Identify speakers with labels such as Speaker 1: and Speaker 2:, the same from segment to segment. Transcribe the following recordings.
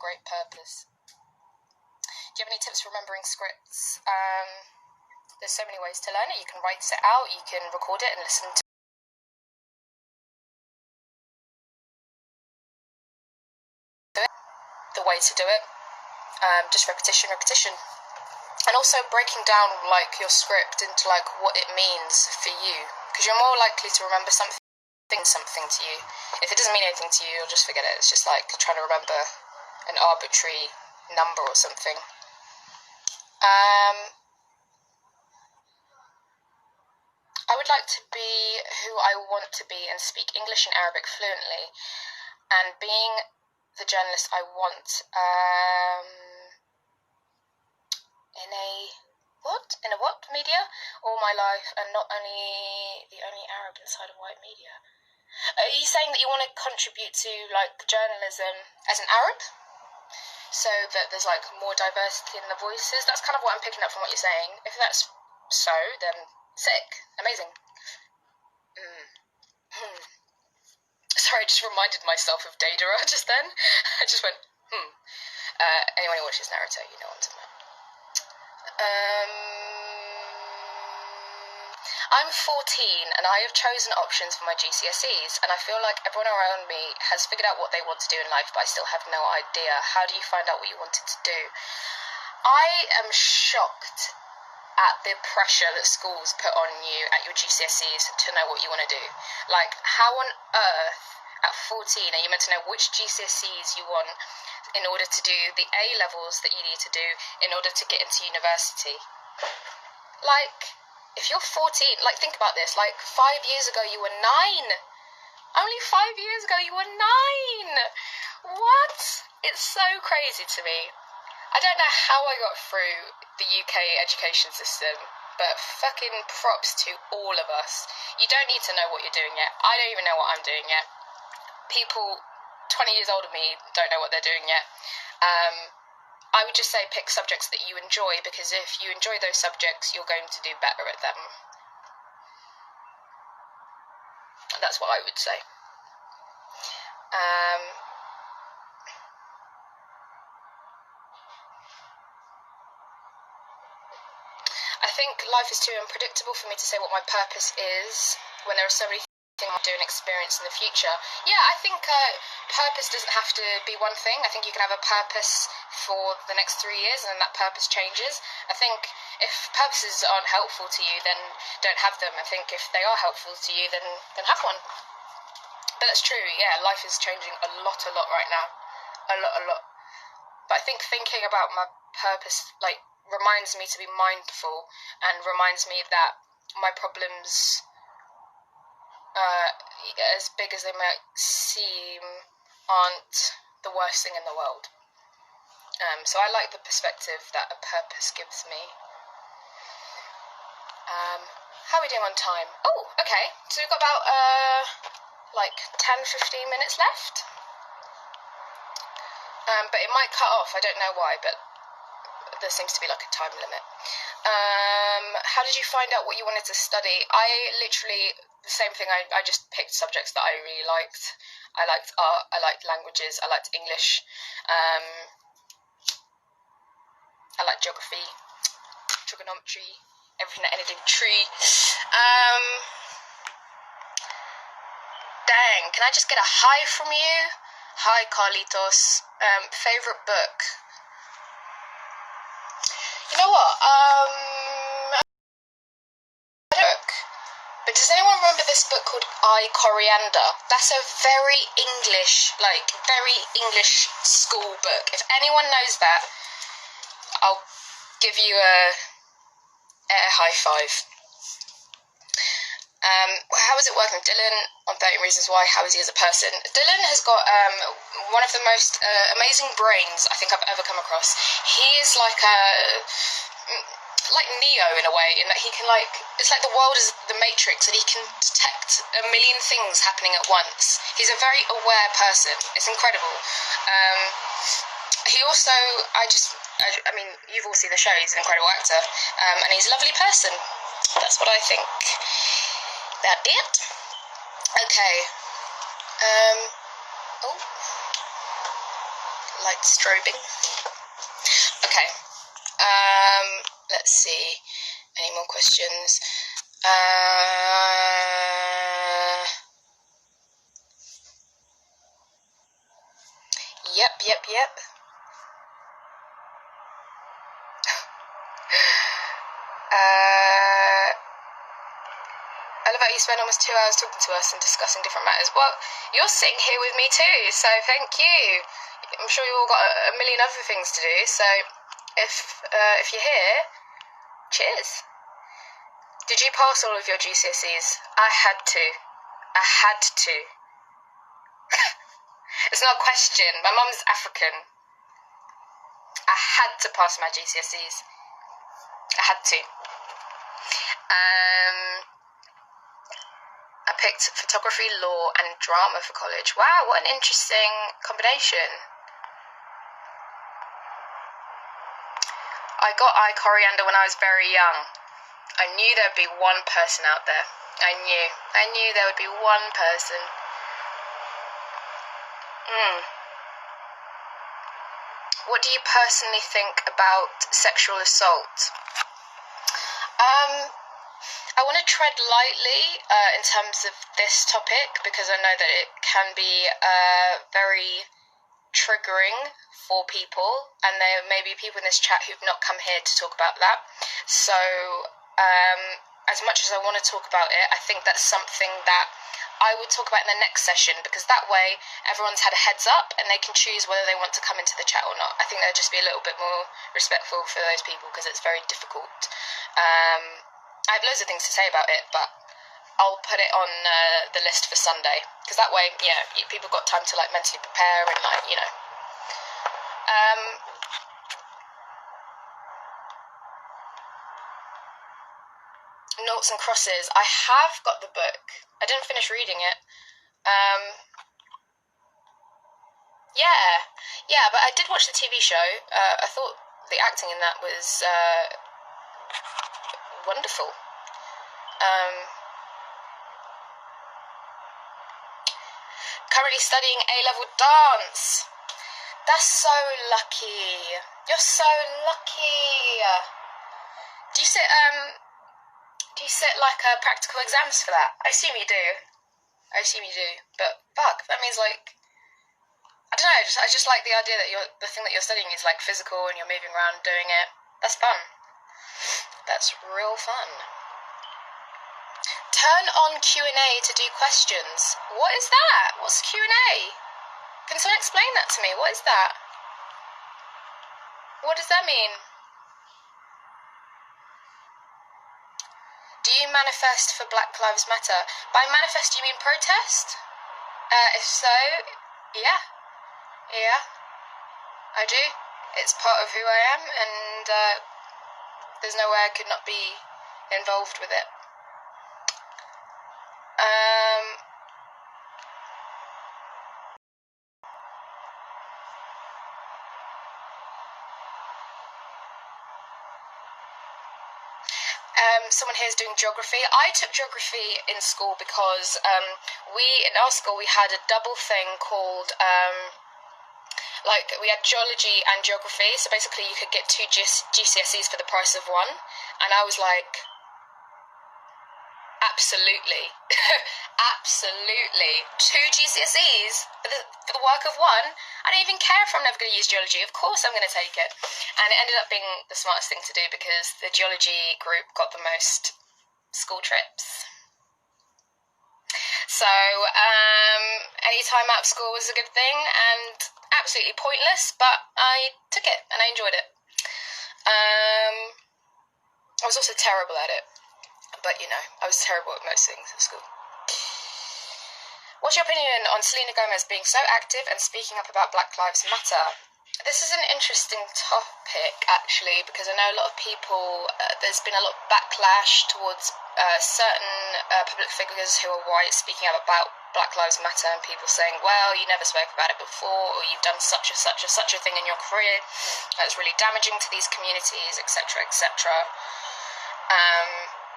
Speaker 1: great purpose. Do you have any tips for remembering scripts? There's so many ways to learn it. You can write it out, you can record it and listen to it. The way to do it, just repetition. And also breaking down, like, your script into, like, what it means for you. Because you're more likely to remember something to you. If it doesn't mean anything to you, you'll just forget it. It's just like trying to remember an arbitrary number or something. I would like to be who I want to be and speak English and Arabic fluently. And being the journalist I want, in a what media all my life, and not only the only Arab inside of white media. Are you saying that you want to contribute to, like, journalism as an Arab, so that there's, like, more diversity in the voices? That's kind of what I'm picking up from what you're saying. If that's so, then sick, amazing. Sorry, I just reminded myself of Daedra just then. I just went, anyone who watches Naruto, you know what I'm talking about. I'm 14 and I have chosen options for my GCSEs, and I feel like everyone around me has figured out what they want to do in life, but I still have no idea. How do you find out what you wanted to do? I am shocked at the pressure that schools put on you at your GCSEs to know what you want to do. Like, how on earth at 14 are you meant to know which GCSEs you want in order to do the A levels that you need to do in order to get into university? Like, if you're 14, like, think about this, like, 5 years ago you were 9. Only 5 years ago you were 9. What? It's so crazy to me. I don't know how I got through the UK education system, but fucking props to all of us. You don't need to know what you're doing yet. I don't even know what I'm doing yet. People 20 years older than me don't know what they're doing yet. I would just say pick subjects that you enjoy, because if you enjoy those subjects, you're going to do better at them. That's what I would say. I think life is too unpredictable for me to say what my purpose is when there are so many things I'll do and experience in the future. Yeah, I think purpose doesn't have to be one thing. I think you can have a purpose for the next 3 years and then that purpose changes. I think if purposes aren't helpful to you, then don't have them. I think if they are helpful to you, then have one. But that's true, yeah, life is changing a lot right now. A lot. But I think thinking about my purpose, like, reminds me to be mindful and reminds me that my problems, as big as they might seem, aren't the worst thing in the world. So I like the perspective that a purpose gives me. How are we doing on time? Oh, okay, so we've got about like 10-15 minutes left. But it might cut off, I don't know why, but there seems to be like a time limit. How did you find out what you wanted to study? I literally, the same thing, I just picked subjects that I really liked. I liked art, I liked languages, I liked English, I liked geography, trigonometry, everything that ended in tree. Dang, can I just get a hi from you? Hi, Carlitos. Favourite book? You know what? But does anyone remember this book called I, Coriander? That's a very English school book. If anyone knows that, I'll give you a high five. How is it working with Dylan on 13 Reasons Why? How is he as a person? Dylan has got one of the most amazing brains I think I've ever come across. He is like Neo in a way, in that he can, like, it's like the world is the Matrix and he can detect a million things happening at once. He's a very aware person. It's incredible. He also, I mean, you've all seen the show, he's an incredible actor, and he's a lovely person. That's what I think. That it? Okay. light strobing. Okay. Let's see. Any more questions? Yep. I love how you spend almost 2 hours talking to us and discussing different matters. Well, you're sitting here with me too, so thank you. I'm sure you all got a million other things to do, so if you're here, cheers. Did you pass all of your GCSEs? I had to. It's not a question. My mum's African. I had to pass my GCSEs. I had to. I picked photography, law, and drama for college. Wow, what an interesting combination. I got eye coriander when I was very young. I knew there'd be one person out there. I knew there would be one person. What do you personally think about sexual assault? I want to tread lightly in terms of this topic because I know that it can be very triggering for people, and there may be people in this chat who've not come here to talk about that. So as much as I want to talk about it, I think that's something that I would talk about in the next session, because that way everyone's had a heads up and they can choose whether they want to come into the chat or not. I think they'll just be a little bit more respectful for those people because it's very difficult. I have loads of things to say about it, but I'll put it on the list for Sunday, because that way, people got time to mentally prepare and Noughts and crosses. I have got the book. I didn't finish reading it. Yeah, but I did watch the TV show. I thought the acting in that was wonderful. Currently studying A-level dance. That's so lucky. You're so lucky. Do you sit practical exams for that? I assume you do. But fuck, that means I don't know. I just like the idea that the thing that you're studying is physical and you're moving around doing it. That's fun. That's real fun. Turn on Q&A to do questions. What is that? What's Q&A? Can someone explain that to me? What is that? What does that mean? Do you manifest for Black Lives Matter? By manifest, do you mean protest? If so, yeah, I do. It's part of who I am, and there's no way I could not be involved with it. Someone here is doing geography. I took geography in school because in our school we had a double thing called we had geology and geography. So basically you could get 2 GCSEs for the price of one, and I was like, absolutely. Absolutely. 2 GCSEs for the work of one. I don't even care if I'm never going to use geology. Of course I'm going to take it. And it ended up being the smartest thing to do because the geology group got the most school trips. So any time out of school was a good thing, and absolutely pointless, but I took it and I enjoyed it. I was also terrible at it. But, I was terrible at most things at school. What's your opinion on Selena Gomez being so active and speaking up about Black Lives Matter? This is an interesting topic, actually, because I know a lot of people, there's been a lot of backlash towards certain public figures who are white speaking up about Black Lives Matter, and people saying, well, you never spoke about it before, or you've done such a thing in your career that's really damaging to these communities, etc., etc.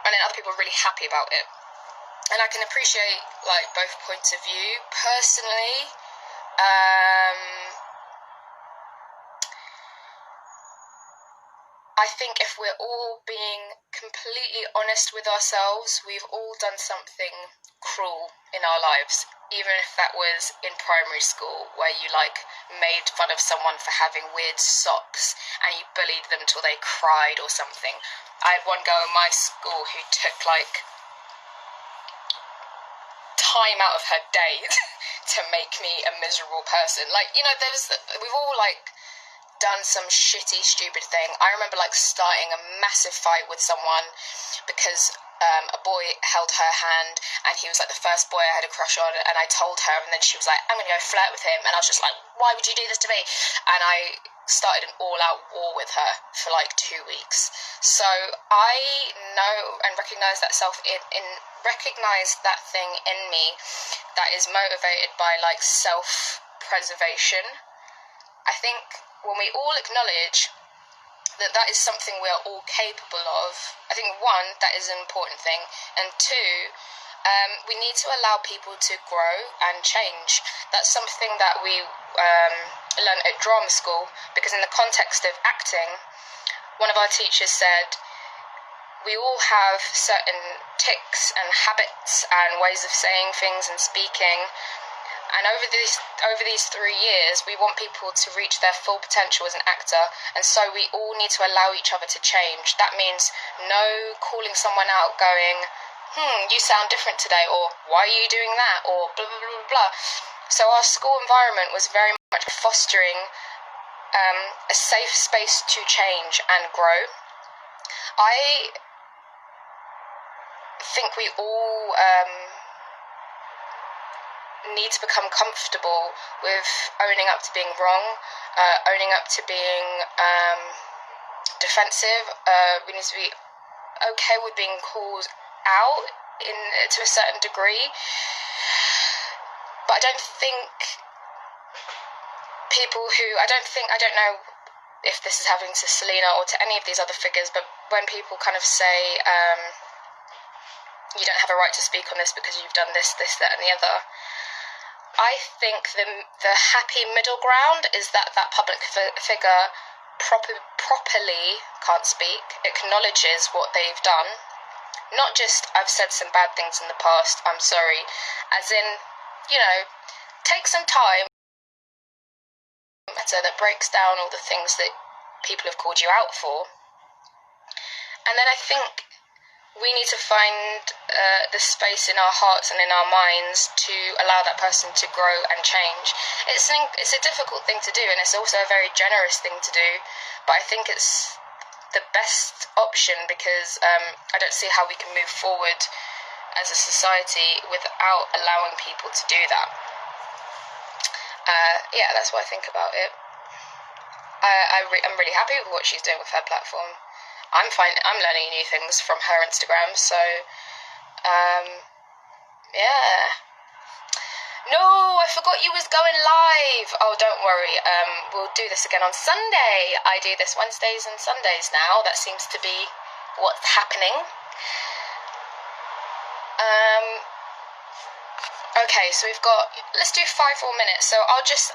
Speaker 1: And then other people are really happy about it. And I can appreciate, both points of view. Personally, I think if we're all being completely honest with ourselves, we've all done something cruel in our lives, even if that was in primary school, where you made fun of someone for having weird socks and you bullied them till they cried or something. I had one girl in my school who took time out of her day to make me a miserable person. We've all done some shitty, stupid thing. I remember starting a massive fight with someone because a boy held her hand, and he was the first boy I had a crush on, and I told her, and then she was like, I'm gonna go flirt with him, and I was just like, why would you do this to me? And I started an all-out war with her for 2 weeks. So I know and recognise that recognise that thing in me that is motivated by self-preservation. I think when we all acknowledge that is something we are all capable of, I think one, that is an important thing, and two, we need to allow people to grow and change. That's something that we learned at drama school, because in the context of acting, one of our teachers said, we all have certain tics and habits and ways of saying things and speaking, and over these 3 years, we want people to reach their full potential as an actor, and so we all need to allow each other to change. That means no calling someone out going, you sound different today, or why are you doing that, or blah, blah, blah, blah. So our school environment was very much fostering a safe space to change and grow. I think we all need to become comfortable with owning up to being wrong, owning up to being defensive. We need to be okay with being called out to a certain degree. But I don't think I don't know if this is happening to Selena or to any of these other figures, but when people kind of say, you don't have a right to speak on this because you've done this, that and the other, I think the happy middle ground is that public figure properly can't speak, acknowledges what they've done, not just, I've said some bad things in the past, I'm sorry, as in, take some time that breaks down all the things that people have called you out for. And then I think we need to find the space in our hearts and in our minds to allow that person to grow and change. It's a difficult thing to do, and it's also a very generous thing to do, but I think it's the best option because I don't see how we can move forward as a society without allowing people to do that. That's what I think about it. I'm really happy with what she's doing with her platform. I'm learning new things from her Instagram, so No, I forgot you was going live. Oh, don't worry. We'll do this again on Sunday. I do this Wednesdays and Sundays now. That seems to be what's happening. Okay, so let's do 5 more minutes. So I'll just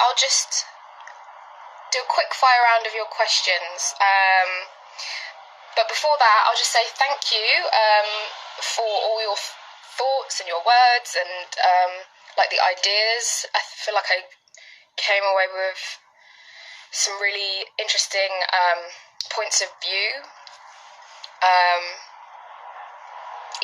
Speaker 1: do a quick fire round of your questions. But before that, I'll just say thank you for all your thoughts and your words and the ideas. I feel like I came away with some really interesting points of view.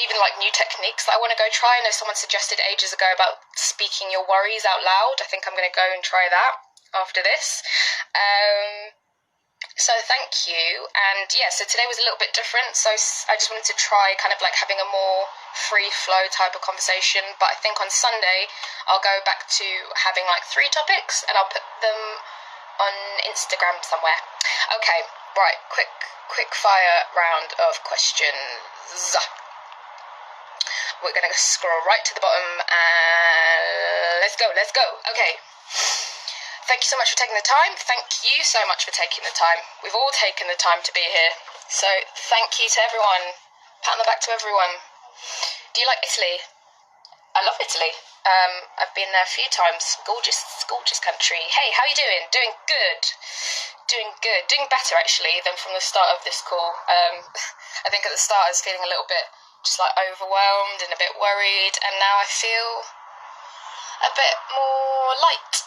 Speaker 1: Even new techniques that I want to go try. I know someone suggested ages ago about speaking your worries out loud. I think I'm going to go and try that after this. So thank you. And so today was a little bit different. So I just wanted to try kind of having a more free flow type of conversation. But I think on Sunday I'll go back to having 3 topics and I'll put them on Instagram somewhere. Okay, right. Quick fire round of questions. We're going to scroll right to the bottom and let's go. Okay. Thank you so much for taking the time. Thank you so much for taking the time. We've all taken the time to be here. So thank you to everyone. Pat on the back to everyone. Do you like Italy? I love Italy. I've been there a few times. Gorgeous, gorgeous country. Hey, how are you doing? Doing good. Doing good. Doing better, actually, than from the start of this call. I think at the start I was feeling a little bit just like overwhelmed and a bit worried, and now I feel a bit more light.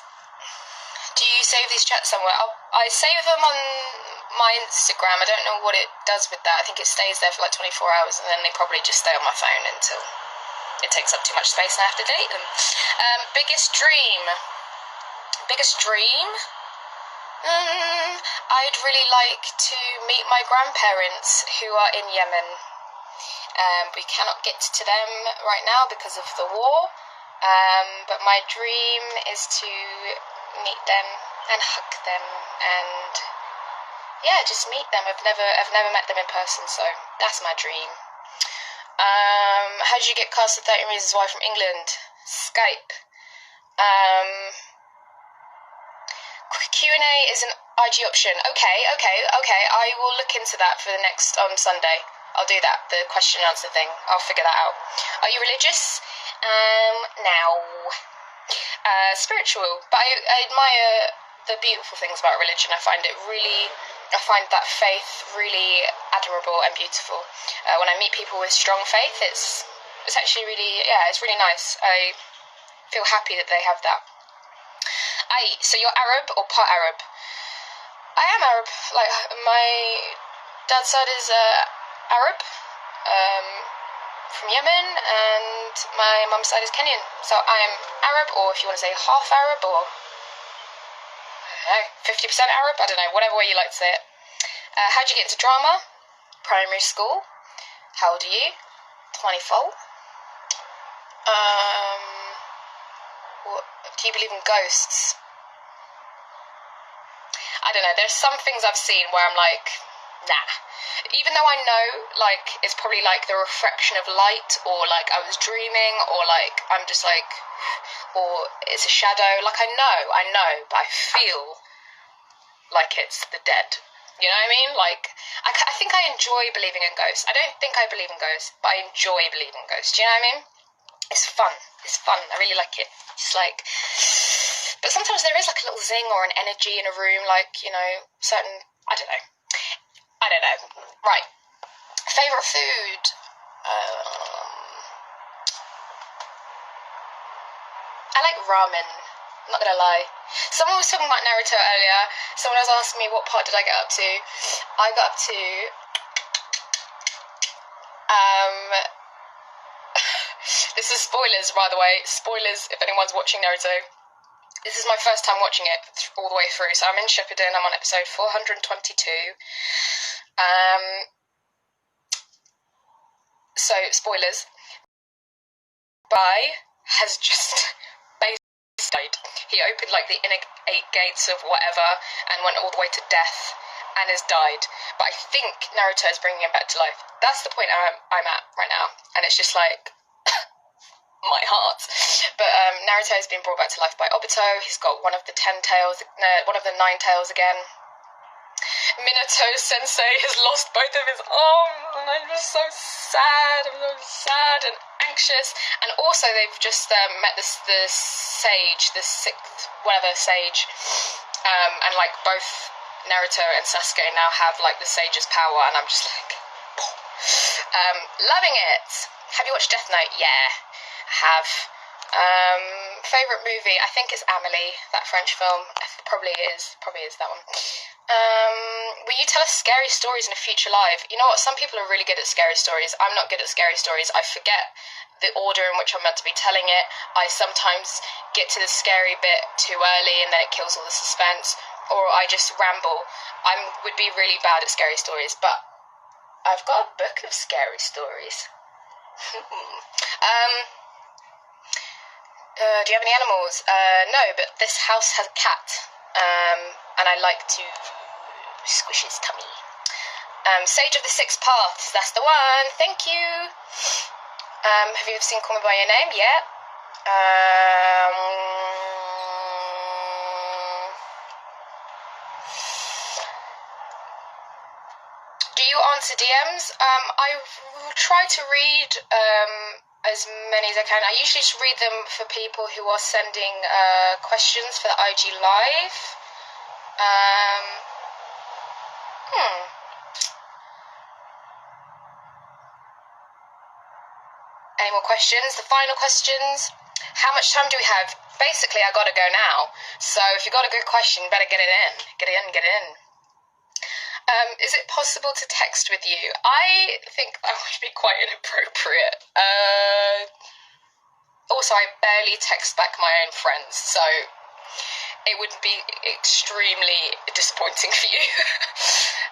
Speaker 1: Do you save these chats somewhere? I save them on my Instagram. I don't know what it does with that. I think it stays there for like 24 hours, and then they probably just stay on my phone until it takes up too much space and I have to delete them. Biggest dream? I'd really like to meet my grandparents who are in Yemen. We cannot get to them right now because of the war, but my dream is to meet them and hug them and just meet them. I've never met them in person, so that's my dream. How did you get cast to 13 Reasons Why from England? Skype. Q&A is an IG option. Okay. I will look into that for the next on Sunday. I'll do that, the question and answer thing. I'll figure that out. Are you religious? No. Spiritual. But I admire the beautiful things about religion. I find that faith really admirable and beautiful. When I meet people with strong faith, it's actually really, it's really nice. I feel happy that they have that. So you're Arab or part Arab? I am Arab. Like, my dad's side is Arab, from Yemen, and my mum's side is Kenyan. So I am Arab, or if you want to say half Arab, or 50% Arab, I don't know, whatever way you like to say it. How'd you get into drama? Primary school. How old are you? 24. Do you believe in ghosts? I don't know, there's some things I've seen where I'm like, nah. Even though I know, like, it's probably like the reflection of light, or like I was dreaming, or like I'm just like, or it's a shadow. Like, I know, but I feel like it's the dead. You know what I mean? Like, I think I enjoy believing in ghosts. I don't think I believe in ghosts, but I enjoy believing in ghosts. Do you know what I mean? It's fun. I really like it. It's like, but sometimes there is like a little zing or an energy in a room, like, you know, certain, I don't know. Right. Favourite food? I like ramen. I'm not gonna lie. Someone was talking about Naruto earlier. Someone was asking me what part did I get up to. I got up to this is spoilers, by the way. Spoilers if anyone's watching Naruto. This is my first time watching it all the way through. So I'm in Shippuden. I'm on episode 422. So spoilers. Bai has just basically died. He opened like the inner 8 gates of whatever and went all the way to death and has died. But I think Naruto is bringing him back to life. That's the point I'm at right now, and it's just like my heart. But Naruto has been brought back to life by Obito. He's got one of the 10 tails, one of the 9 tails again. Minato Sensei has lost both of his arms, and I'm just so sad. I'm so sad and anxious. And also, they've just met the sage, the 6th whatever sage, and like both Naruto and Sasuke now have like the sage's power, and I'm just like, loving it. Have you watched Death Note? Yeah, I have. Favourite movie? I think it's Amélie, that French film. Probably is that one. Will you tell us scary stories in a future live? You know what, some people are really good at scary stories. I'm not good at scary stories. I forget the order in which I'm meant to be telling it. I sometimes get to the scary bit too early and then it kills all the suspense, or I just ramble. I would be really bad at scary stories, but I've got a book of scary stories. Do you have any animals? No, but this house has a cat, and I like to squish his tummy. Sage of the 6 Paths, that's the one. Thank you. Have you ever seen Call Me By Your Name? Yeah. Do you answer DMs? I try to read as many as I can. I usually just read them for people who are sending questions for the IG Live. Any more questions? The final questions. How much time do we have? Basically, I gotta go now. So if you got a good question, better get it in. Get it in, get it in. Is it possible to text with you? I think that would be quite inappropriate. Also, I barely text back my own friends, so it would be extremely disappointing for you.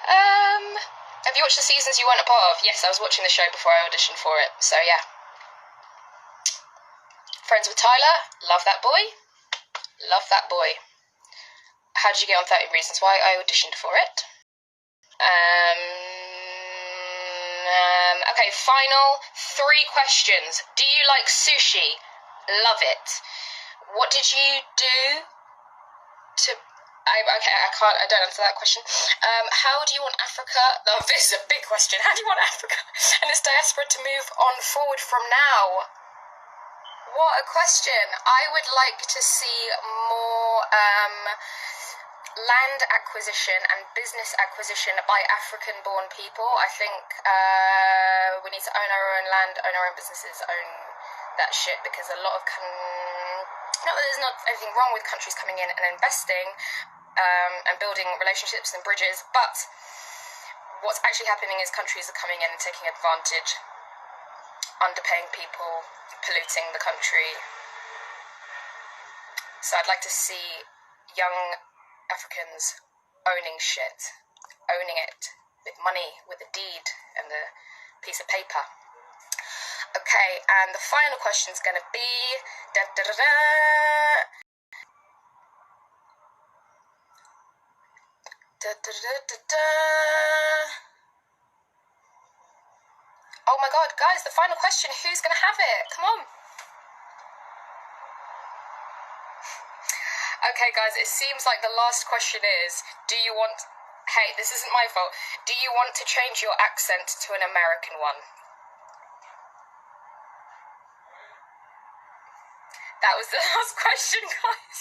Speaker 1: Have you watched the seasons you weren't a part of? Yes, I was watching the show before I auditioned for it, so yeah. Friends with Tyler, love that boy. Love that boy. How did you get on 30 Reasons Why? I auditioned for it. Okay, final 3 questions. Do you like sushi? Love it. What did you do to... I don't answer that question. How do you want Africa... Oh, this is a big question. How do you want Africa and its diaspora to move on forward from now? What a question. I would like to see more land acquisition and business acquisition by African-born people. I think we need to own our own land, own our own businesses, own that shit, because a lot of... not that there's not anything wrong with countries coming in and investing and building relationships and bridges, but what's actually happening is countries are coming in and taking advantage, underpaying people, polluting the country. So I'd like to see young Africans owning shit, owning it with money, with a deed and a piece of paper. Okay, and the final question is going to be... Oh my god, guys, the final question, who's going to have it? Come on. Okay, guys, it seems like the last question is, do you want... Hey, this isn't my fault. Do you want to change your accent to an American one? That was the last question, guys.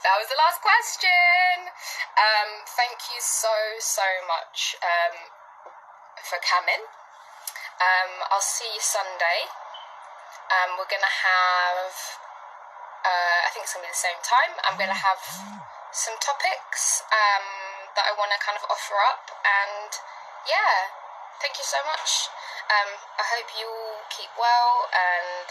Speaker 1: That was the last question. Thank you so much for coming. I'll see you Sunday. We're going to have... I think it's going to be the same time. I'm going to have some topics that I want to kind of offer up, and yeah, thank you so much. I hope you all keep well, and